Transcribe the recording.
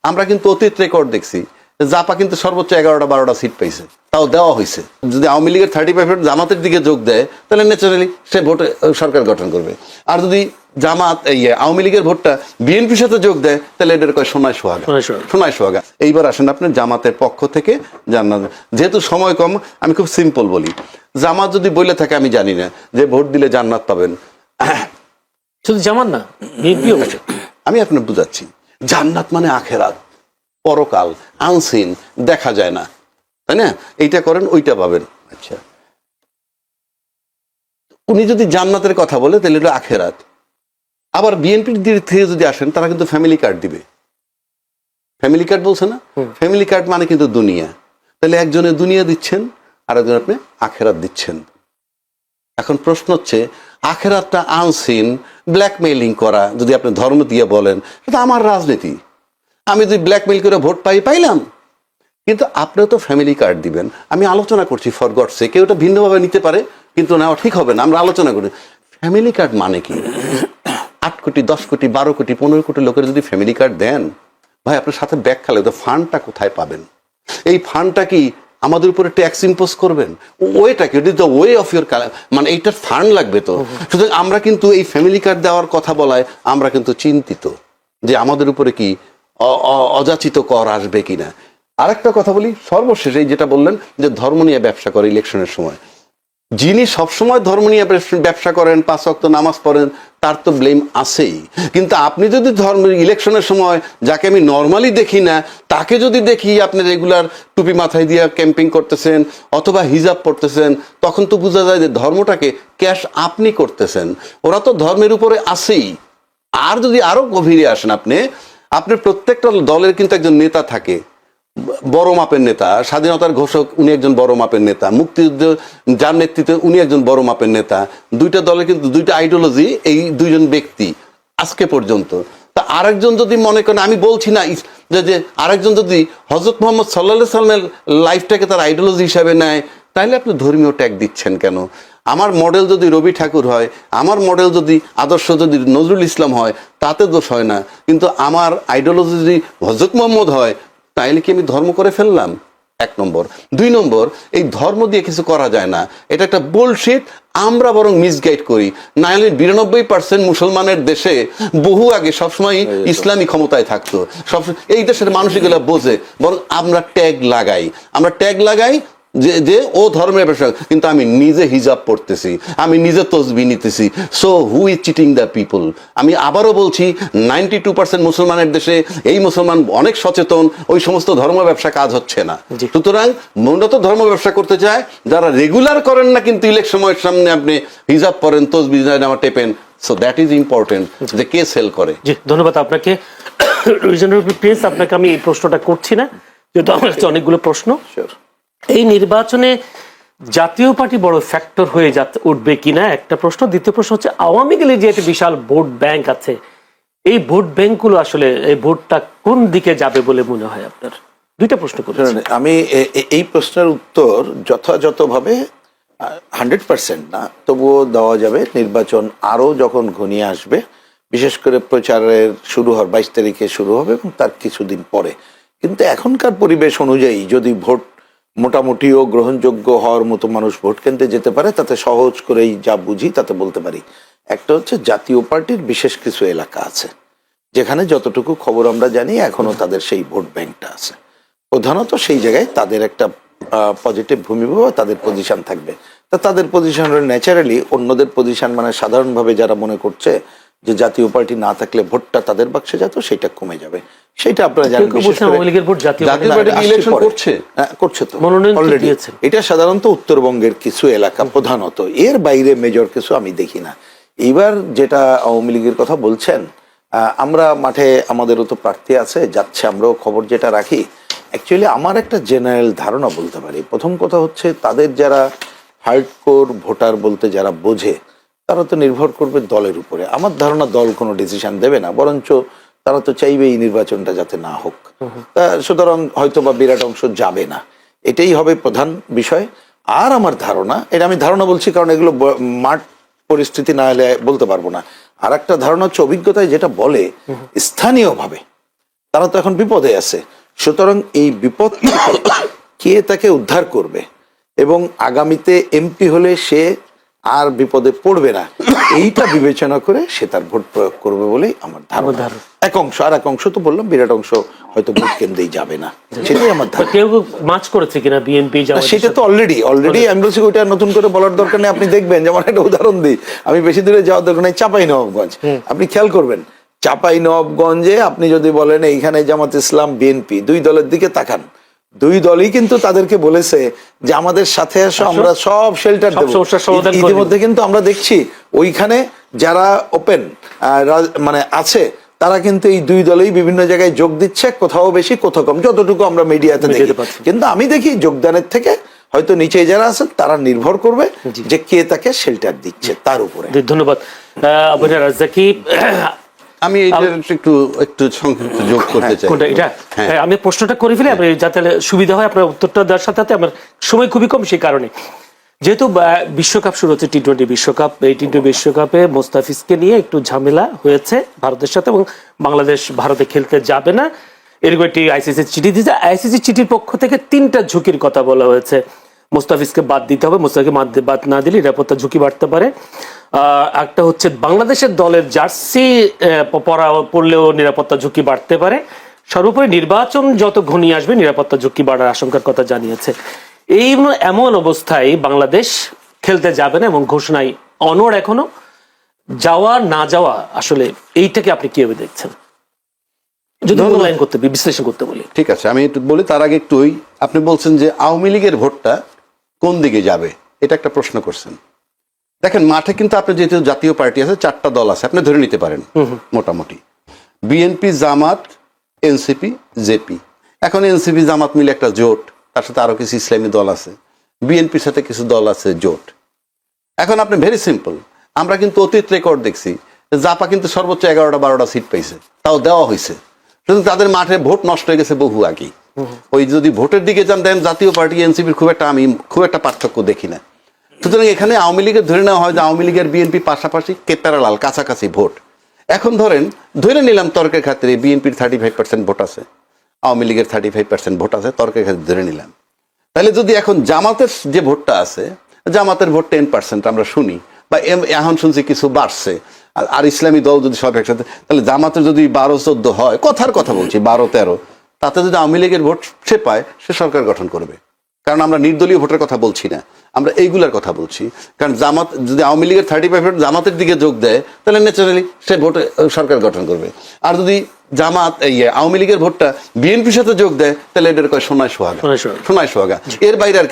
আমরা কিন্তু অতীত রেকর্ড দেখছি, জাপা কিন্তু সর্বোচ্চ 11-12টা সিট পাইছে, তাও দেওয়া হয়েছে। যদি আওয়ামী লীগের 35% জামাতের দিকে যোগ দেয় তাহলে ন্যাচারালি সে ভোটে সরকার গঠন করবে। আর যদি জামাত আওয়ামী লীগের ভোটটা বিএনপির সাথে যোগ দেয় তাহলে এটার কয় সোনায় সোহাগা। এইবার আসেন আপনি জামাতের পক্ষ থেকে জান্নাত, যেহেতু সময় কম আমি খুব সিম্পল বলি, জামাত যদি বলে থাকে আমি জানি না যে ভোট দিলে জান্নাত পাবেন, শুধু জামাত না বিএনপিও, আমি আপনার বুঝাচ্ছি, জান্নাত মানে আখেরাত, পরকাল, আনসিন, দেখা যায় না, তাই না? এইটা করেন ওইটা পাবেন। আচ্ছা, উনি যদি জান্নাতের কথা বলে তাহলে এটা আখেরাত। আবার বিএনপির দিক থেকে যদি আসেন, তারা কিন্তু ফ্যামিলি কার্ড দিবে। ফ্যামিলি কার্ড বলছে না, ফ্যামিলি কার্ড মানে কিন্তু দুনিয়া। তাহলে একজনে দুনিয়া দিচ্ছেন আর একজন আপনি আখেরাত দিচ্ছেন। এখন প্রশ্ন হচ্ছে, আখেরাতটা আনসিন, ব্ল্যাকমেইলিং করা যদি আপনি ধর্ম দিয়ে বলেন, সেটা আমার রাজনীতি। আমি যদি ব্ল্যাকমেইল করে ভোট পাইলাম, কিন্তু আপনিও তো ফ্যামিলি কার্ড দিবেন। আমি আলোচনা করছি ফর গড সে, কেউ এটা ভিন্নভাবে নিতে পারে, কিন্তু নেওয়া ঠিক হবে না। আমরা আলোচনা করি ফ্যামিলি কার্ড মানে কি। 8 কোটি 10 কোটি 12 কোটি 15 কোটি লোকের যদি ফ্যামিলি কার্ড দেন, ভাই আপনার সাথে ব্যাগ খেলে তো ফান্ডটা কোথায় পাবেন? এই ফান্ডটা কি আমাদের উপরে ট্যাক্স ইম্পোজ করবেন? ওয়েটা কি, দ্য ওয়ে অফ ইউর, মানে এইটার ফান্ড লাগবে তো। সুতরাং আমরা কিন্তু এই ফ্যামিলি কার্ড দেওয়ার কথা বলায় আমরা কিন্তু চিন্তিত যে আমাদের উপরে কি অযাচিত কর আসবে কিনা। আরেকটা কথা বলি সর্বশেষ, এই যেটা বললেন যে ধর্ম নিয়ে ব্যবসা করে ইলেকশনের সময়, যিনি সবসময় ধর্ম নিয়ে ব্যবসা করেন, 5 ওয়াক্ত নামাজ পড়েন, তার তো ব্লেম আছেই। কিন্তু আপনি যদি ইলেকশনের সময় যাকে আমি নর্মালি দেখি না, তাকে যদি দেখি আপনি রেগুলার টুপি মাথায় দিয়ে ক্যাম্পিং করতেছেন অথবা হিজাব পড়তেছেন, তখন তো বোঝা যায় যে ধর্মটাকে ক্যাশ আপনি করতেছেন। ওরা তো ধর্মের উপরে আছেই। আর যদি আরো গভীরে আসেন, আপনি প্রত্যেকটা দলের কিন্তু একজন নেতা থাকে, বড় মাপের নেতা। স্বাধীনতার ঘোষক উনি একজন বড় মাপের নেতা, মুক্তিযুদ্ধ যার নেতৃত্বে উনি একজন বড় মাপের নেতা। দুইটা দলের কিন্তু দুইটা আইডিওলজি, এই দুইজন ব্যক্তি আজকে পর্যন্ত। তা আরেকজন যদি মনে করেন, আমি বলছি না যে আরেকজন যদি হযরত মুহাম্মদ সাল্লাল্লাহু আলাইহি সাল্লামের লাইফটাকে তার আইডিওলজি হিসাবে নেয়, তাহলে আপনি ধর্মীয় ট্যাগ দিচ্ছেন কেন? আমার মডেল যদি রবি ঠাকুর হয়, আমার মডেল যদি আদর্শ যদি নজরুল ইসলাম হয়, তাতে দোষ হয় না। কিন্তু আমার আইডিওলজি যদি হযরত মুহাম্মদ হয়, তাইলে কি আমি ধর্ম করে ফেললাম? 1 নম্বর। 2 নম্বর, এই ধর্ম দিয়ে কিছু করা যায় না, এটা একটা বুলশিট। আমরা বরং মিসগাইড করি। 92% মুসলমানের দেশে বহু আগে সবসময় ইসলামী ক্ষমতায় থাকতো, এই দেশের মানুষ এগুলো বোঝে। বরং আমরা ট্যাগ লাগাই যে ও ধর্মের ব্যবসা, কিন্তু আমি নিজে হিজাব পড়তেছি, আমি নিজে তসবিহ নিতেছি। So who is cheating the people? আমি আবারও বলছি, 92% মুসলমানের দেশে এই মুসলমান অনেক সচেতন, ওই সমস্ত ধর্ম ব্যবসা কাজ হচ্ছে না। সুতরাং মূলত ধর্ম ব্যবসা করতে চায় যারা রেগুলার করেন না, কিন্তু ইলেকশন সময়ের সামনে আপনি হিজাব পড়েন, তসবিহ নামা টেপেন। সো দ্যাট ইজ ইম্পর্টেন্ট, যে কে সেল করে। জি, ধন্যবাদ আপনাকে। প্রিন্স, আপনাকে আমি এই প্রশ্নটা করছি না, যেহেতু আমার কাছে অনেকগুলো প্রশ্ন। এই নির্বাচনে জাতীয় পার্টি বড় ফ্যাক্টর হয়ে উঠবে কিনা একটা প্রশ্ন। দ্বিতীয় প্রশ্ন হচ্ছে, আওয়ামী লীগের যে একটা বিশাল ভোট ব্যাংক আছে, এই ভোট ব্যাংকগুলো আসলে এই ভোটটা কোন দিকে যাবে বলে মনে হয় আপনার? দুইটা প্রশ্ন করছেন। আমি এই প্রশ্নের উত্তর যথাযথভাবে 100% না, তবুও দেওয়া যাবে। নির্বাচন আরো যখন ঘনিয়ে আসবে, বিশেষ করে প্রচারের শুরু হওয়ার 22 তারিখে শুরু হবে এবং তার কিছুদিন পরে, কিন্তু এখনকার পরিবেশ অনুযায়ী যদি ভোট মোটামুটিও গ্রহণযোগ্য হওয়ার মতো মানুষ ভোট কেন্দ্রে যেতে পারে, তাতে সহজ করেই যা বুঝি তাতে বলতে পারি। একটা হচ্ছে, জাতীয় পার্টির বিশেষ কিছু এলাকা আছে যেখানে যতটুকু খবর আমরা জানি এখনো তাদের সেই ভোট ব্যাংকটা আছে। প্রধানত সেই জায়গায় তাদের একটা পজিটিভ ভূমিকা, তাদের পজিশন থাকবে। তা তাদের পজিশন ন্যাচারালি অন্যদের পজিশন, মানে সাধারণভাবে যারা মনে করছে যে জাতীয় পার্টি না থাকলে ভোটটা তাদের বাক্সে যেত, সেটা কমে যাবে। সেটা আপনারা জানেন, করছে তো অলরেডি। এটা সাধারণত উত্তরবঙ্গের কিছু এলাকা প্রধানত, এর বাইরে মেজর কিছু আমি দেখি না। এইবার যেটা আওয়ামী লীগের কথা বলছেন, আমরা মাঠে আমাদেরও তো প্রার্থী আছে, যাচ্ছে, আমরাও খবর যেটা রাখি। অ্যাকচুয়ালি আমার একটা জেনারেল ধারণা বলতে পারি। প্রথম কথা হচ্ছে, তাদের যারা হার্ডকোর ভোটার বলতে যারা বোঝে, তারা তো নির্ভর করবে দলের উপরে। আমার ধারণা দল কোনো ডিসিশন দেবে না, বরঞ্চ তারা তো চাইবে এই নির্বাচনটা যাতে না হোক। সুতরাং হয়তো বা বিরাট অংশ যাবে না, এটাই হবে প্রধান বিষয়। আর আমার ধারণা, এটা আমি ধারণা বলছি কারণ এগুলো মাঠ পরিস্থিতি না হলে বলতে পারবো না। আর একটা ধারণা হচ্ছে, অভিজ্ঞতায় যেটা বলে, স্থানীয়ভাবে তারা তো এখন বিপদে আছে। সুতরাং এই বিপদ থেকে কে তাকে উদ্ধার করবে এবং আগামীতে এমপি হলে সে আর বিপদে পড়বে না, এইটা বিবেচনা করে সে তার ভোট প্রয়োগ করবে বলেই আমার ধারণা। এক অংশ, আর এক অংশ তো বললাম বিরাট অংশ হয়তো ভোট কেন্দ্রেই যাবে না, সেটাই আমার ধারণা। কেউ মাছ করেছে কিনা বিএনপি? সেটা তো অলরেডি আমি বলছি ওইটা নতুন করে বলার দরকার নেই। আপনি দেখবেন, যেমন একটা উদাহরণ দিই, আমি বেশি দূরে যাওয়ার দরকার নেই, চাঁপাইনবাবগঞ্জ আপনি খেয়াল করবেন, চাঁপাইনবাবগঞ্জে আপনি যদি বলেন এইখানে জামাত ইসলাম বিএনপি দুই দলের দিকে তাকান, দুই দলই কিন্তু তাদেরকে বলেছে যে আমাদের সাথে আসো, আমরা সব শেল্টার দেব। ইতিমধ্যে কিন্তু আমরা দেখছি ওইখানে যারা ওপেন মানে আছে তারা কিন্তু এই দুই দলেই বিভিন্ন জায়গায় যোগ দিচ্ছে, কোথাও বেশি কোথাও কম, যতটুকু আমরা মিডিয়াতে দেখি। কিন্তু আমি দেখি যোগদানের থেকে হয়তো নিচে যারা আছেন তারা নির্ভর করবে যে কে তাকে শেল্টার দিচ্ছে তার উপরে। ধন্যবাদ। রাজ্জাকি, আমি একটু সংক্ষিপ্ত যোগ করতে চাই। আমি প্রশ্নটা করে ফেলি যাতে সুবিধা হয় আপনার উত্তরটা দেওয়ার সাথে সাথে। আমার সময় খুবই কম, সেই কারণে যেহেতু বিশ্বকাপ শুরু হচ্ছে, T20 বিশ্বকাপ, এই T20 বিশ্বকাপে মোস্তাফিজকে নিয়ে একটু ঝামেলা হয়েছে ভারতের সাথে এবং বাংলাদেশ ভারতে খেলতে যাবে না, এরকম একটি আইসিসি চিঠি দিয়েছে। আইসিসি চিঠির পক্ষ থেকে 3টা ঝুঁকির কথা বলা হয়েছে। মোস্তাফিজকে বাদ দিতে হবে, মোস্তাফিজকে বাদ না দিলে নিরাপত্তা ঝুঁকি বাড়তে পারে। একটা হচ্ছে বাংলাদেশের দলের জার্সি পড়লেও নিরাপত্তা ঝুঁকি বাড়তে পারে। সর্বোপরি নির্বাচন যত ঘনিয়ে আসবে নিরাপত্তা ঝুঁকি বাড়ার আশঙ্কার কথা জানিয়েছে। এই এমন অবস্থায় বাংলাদেশ খেলতে যাবে না এবং ঘোষণায় অনড় এখনো। যাওয়া না যাওয়া আসলে এইটাকে আপনি কিভাবে দেখছেন, যদি মূল্যায়ন করতে বিশ্লেষণ করতে বলি? ঠিক আছে, আমি একটু বলি। তার আগে একটু আপনি বলছেন যে আওয়ামী লীগের ভোটটা কোন দিকে যাবে, এটা একটা প্রশ্ন করছেন। দেখেন, মাঠে কিন্তু আপনি যেহেতু জাতীয় পার্টি আছে, 4টা দল আছে, আপনি ধরে নিতে পারেন মোটামুটি বিএনপি, জামাত, এনসিপি, জেপি। এখন এনসিপি জামাত মিলে একটা জোট, তার সাথে আরো কিছু ইসলামী দল আছে, বিএনপির সাথে কিছু দল আছে জোট। এখন আপনি ভেরি সিম্পল, আমরা কিন্তু অতীত রেকর্ড দেখছি, জাপা কিন্তু সর্বোচ্চ 11-12টা সিট পাইছে, তাও দেওয়া হয়েছে, কিন্তু তাদের মাঠে ভোট নষ্ট হয়ে গেছে বহু আগেই। ওই যদি ভোটের দিকে যান, দেন জাতীয় পার্টি এনসিপির আমি খুব একটা পার্থক্য দেখি না। সুতরাং এখানে আওয়ামী লীগের ধরে নেওয়া হয় যে আওয়ামী লীগের বিএনপি পাশাপাশি প্যারালাল কাছাকাছি ভোট। এখন ধরে নিলাম তর্কের খাতিরে বিএনপির 35% ভোট আছে, আওয়ামী লীগের 35% ভোট আছে, তর্কের খাতিরে ধরে নিলাম। তাহলে যদি এখন জামাতের যে ভোটটা আছে, জামাতের ভোট 10% আমরা শুনি, বা এখন শুনছি কিছু বাড়ছে, আর ইসলামী দল যদি সব একসাথে, তাহলে জামাতের যদি 12-14 হয়, কথার কথা বলছি 12-13, তাতে যদি আওয়ামী লীগের ভোট সে পায়, সে সরকার গঠন করবে। কারণ আমরা নির্দলীয় ভোটের কথা বলছি না, আমরা এইগুলার কথা বলছি। কারণ জামাত যদি আওয়ামী লীগের 35% জামাতের দিকে যোগ দেয়, তাহলে ন্যাচারালি সে ভোটে সরকার গঠন করবে। আর যদি জামাত আওয়ামী লীগের ভোটটা বিএনপির সাথে যোগ দেয়, তাহলে এটার কয় সোনায় সোহাগা। এর বাইরে আর